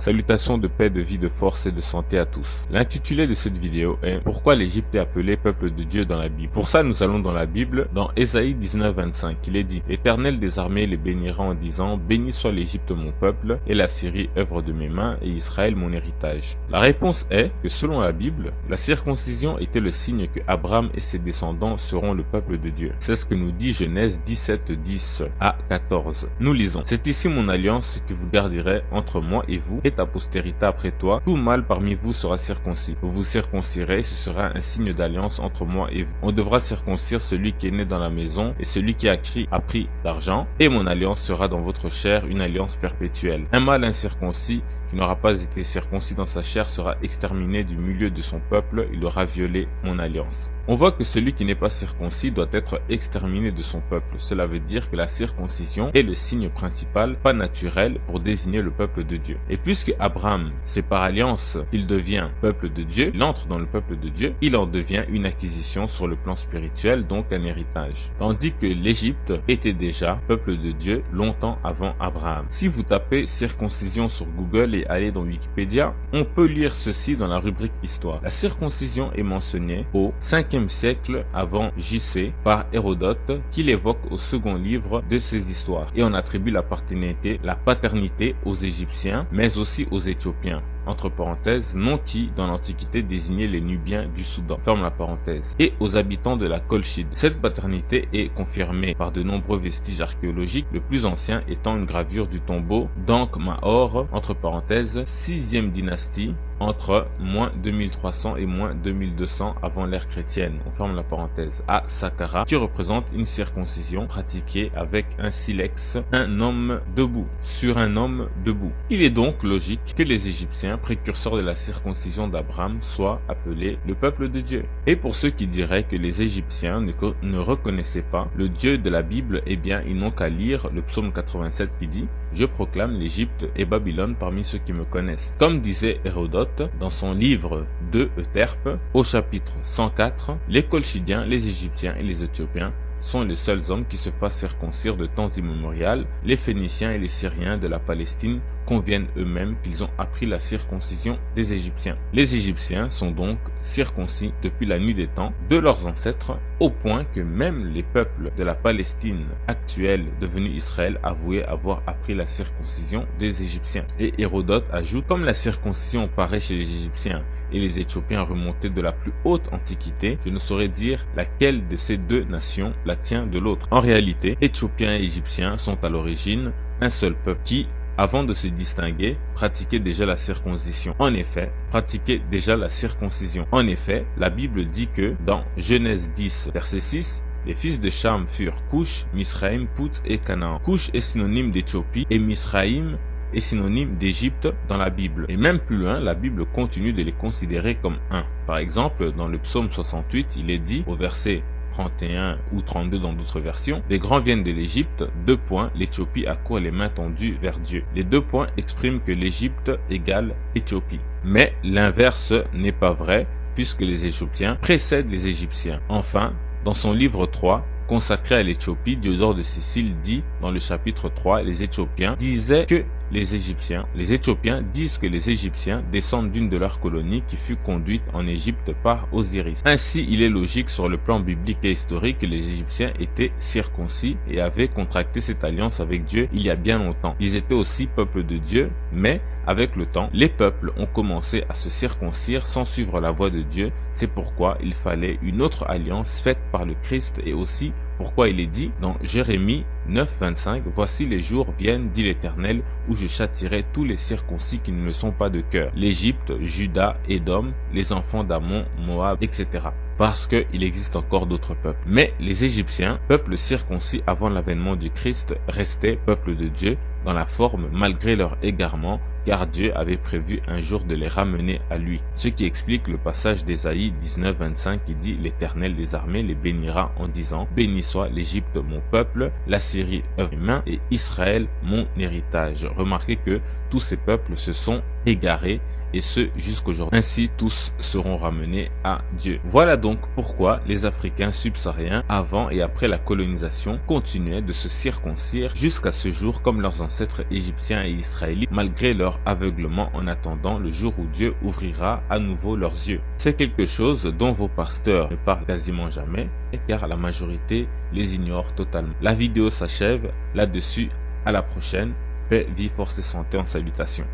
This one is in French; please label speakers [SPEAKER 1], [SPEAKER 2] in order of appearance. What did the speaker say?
[SPEAKER 1] Salutations de paix, de vie, de force et de santé à tous. L'intitulé de cette vidéo est « Pourquoi l'Égypte est appelée peuple de Dieu dans la Bible ?» Pour ça, nous allons dans la Bible, dans Ésaïe 19, 25. Il est dit « L'Éternel des armées les bénira en disant « Béni soit l'Égypte mon peuple, et la Syrie œuvre de mes mains, et Israël mon héritage. » La réponse est que selon la Bible, la circoncision était le signe que Abraham et ses descendants seront le peuple de Dieu. C'est ce que nous dit Genèse 17, 10 à 14. Nous lisons « C'est ici mon alliance que vous garderez entre moi et vous, et ta postérité après toi, tout mâle parmi vous sera circoncis. Vous vous circoncirez, ce sera un signe d'alliance entre moi et vous. On devra circoncire celui qui est né dans la maison et celui qui a pris d'argent, et mon alliance sera dans votre chair, une alliance perpétuelle. Un mâle incirconcis qui n'aura pas été circoncis dans sa chair sera exterminé du milieu de son peuple, il aura violé mon alliance. » On voit que celui qui n'est pas circoncis doit être exterminé de son peuple. Cela veut dire que la circoncision est le signe principal, pas naturel, pour désigner le peuple de Dieu. Et puisque Abraham, c'est par alliance qu'il devient peuple de Dieu, il entre dans le peuple de Dieu, il en devient une acquisition sur le plan spirituel, donc un héritage. Tandis que l'Égypte était déjà peuple de Dieu longtemps avant Abraham. Si vous tapez circoncision sur Google et allez dans Wikipédia, on peut lire ceci dans la rubrique Histoire. La circoncision est mentionnée au 5e siècle avant JC par Hérodote, qui l'évoque au second livre de ses histoires, et on attribue la paternité aux Égyptiens, mais aussi aux Éthiopiens, entre parenthèses, nom qui, dans l'Antiquité, désignait les Nubiens du Soudan, ferme la parenthèse, et aux habitants de la Colchide. Cette paternité est confirmée par de nombreux vestiges archéologiques, le plus ancien étant une gravure du tombeau d'Ankh-Mahor, entre parenthèses, 6e dynastie, entre moins 2300 et moins 2200 avant l'ère chrétienne, on ferme la parenthèse, à Saqqara, qui représente une circoncision pratiquée avec un silex, un homme debout, sur un homme debout. Il est donc logique que les Égyptiens, précurseurs de la circoncision d'Abraham, soient appelés le peuple de Dieu. Et pour ceux qui diraient que les Égyptiens ne reconnaissaient pas le Dieu de la Bible, eh bien ils n'ont qu'à lire le psaume 87 qui dit « Je proclame l'Égypte et Babylone parmi ceux qui me connaissent ». Comme disait Hérodote dans son livre de Euterpe, au chapitre 104, les Colchidiens, les Égyptiens et les Éthiopiens sont les seuls hommes qui se fassent circoncire de temps immémorial. Les Phéniciens et les Syriens de la Palestine conviennent eux-mêmes qu'ils ont appris la circoncision des Égyptiens. Les Égyptiens sont donc circoncis depuis la nuit des temps de leurs ancêtres, au point que même les peuples de la Palestine actuelle devenue Israël avouaient avoir appris la circoncision des Égyptiens. Et Hérodote ajoute, comme la circoncision paraît chez les Égyptiens et les Éthiopiens remontés de la plus haute antiquité, je ne saurais dire laquelle de ces deux nations la tient de l'autre. En réalité, Éthiopiens et Égyptiens sont à l'origine un seul peuple qui, avant de se distinguer, pratiquait déjà la circoncision. En effet, la Bible dit que dans Genèse 10, verset 6, les fils de Cham furent Cush, Misraïm, Pout et Canaan. Cush est synonyme d'Éthiopie et Misraïm est synonyme d'Égypte dans la Bible. Et même plus loin, la Bible continue de les considérer comme un. Par exemple, dans le psaume 68, il est dit au verset 31 ou 32 dans d'autres versions, des grands viennent de l'Égypte, l'Éthiopie accourt les mains tendues vers Dieu. Les 2 points expriment que l'Égypte égale Éthiopie. Mais l'inverse n'est pas vrai, puisque les Éthiopiens précèdent les Égyptiens. Enfin, dans son livre 3, consacré à l'Éthiopie, Diodore de Sicile dit dans le chapitre 3, les Éthiopiens disent que les Égyptiens descendent d'une de leurs colonies qui fut conduite en Égypte par Osiris. Ainsi, il est logique sur le plan biblique et historique que les Égyptiens étaient circoncis et avaient contracté cette alliance avec Dieu il y a bien longtemps. Ils étaient aussi peuple de Dieu, mais avec le temps, les peuples ont commencé à se circoncire sans suivre la voie de Dieu. C'est pourquoi il fallait une autre alliance faite par le Christ, et aussi pourquoi il est dit dans Jérémie 9, 25, « Voici les jours viennent, dit l'Éternel, où je châtirai tous les circoncis qui ne le sont pas de cœur. L'Égypte, Juda, Édom, les enfants d'Ammon, Moab, etc. » Parce qu'il existe encore d'autres peuples. Mais les Égyptiens, peuple circoncis avant l'avènement du Christ, restaient peuple de Dieu dans la forme malgré leur égarement, car Dieu avait prévu un jour de les ramener à lui. Ce qui explique le passage d'Ésaïe 19, 25 qui dit « L'Éternel des armées les bénira en disant « Béni soit l'Égypte mon peuple, la Syrie œuvre humain et Israël mon héritage. » Remarquez que tous ces peuples se sont égarés, et ce jusqu'aujourd'hui. Ainsi tous seront ramenés à Dieu. Voilà donc donc pourquoi les Africains subsahariens, avant et après la colonisation, continuaient de se circoncire jusqu'à ce jour comme leurs ancêtres égyptiens et israélites, malgré leur aveuglement en attendant le jour où Dieu ouvrira à nouveau leurs yeux. C'est quelque chose dont vos pasteurs ne parlent quasiment jamais, car la majorité les ignore totalement. La vidéo s'achève là-dessus. À la prochaine. Paix, vie, force et santé en salutation.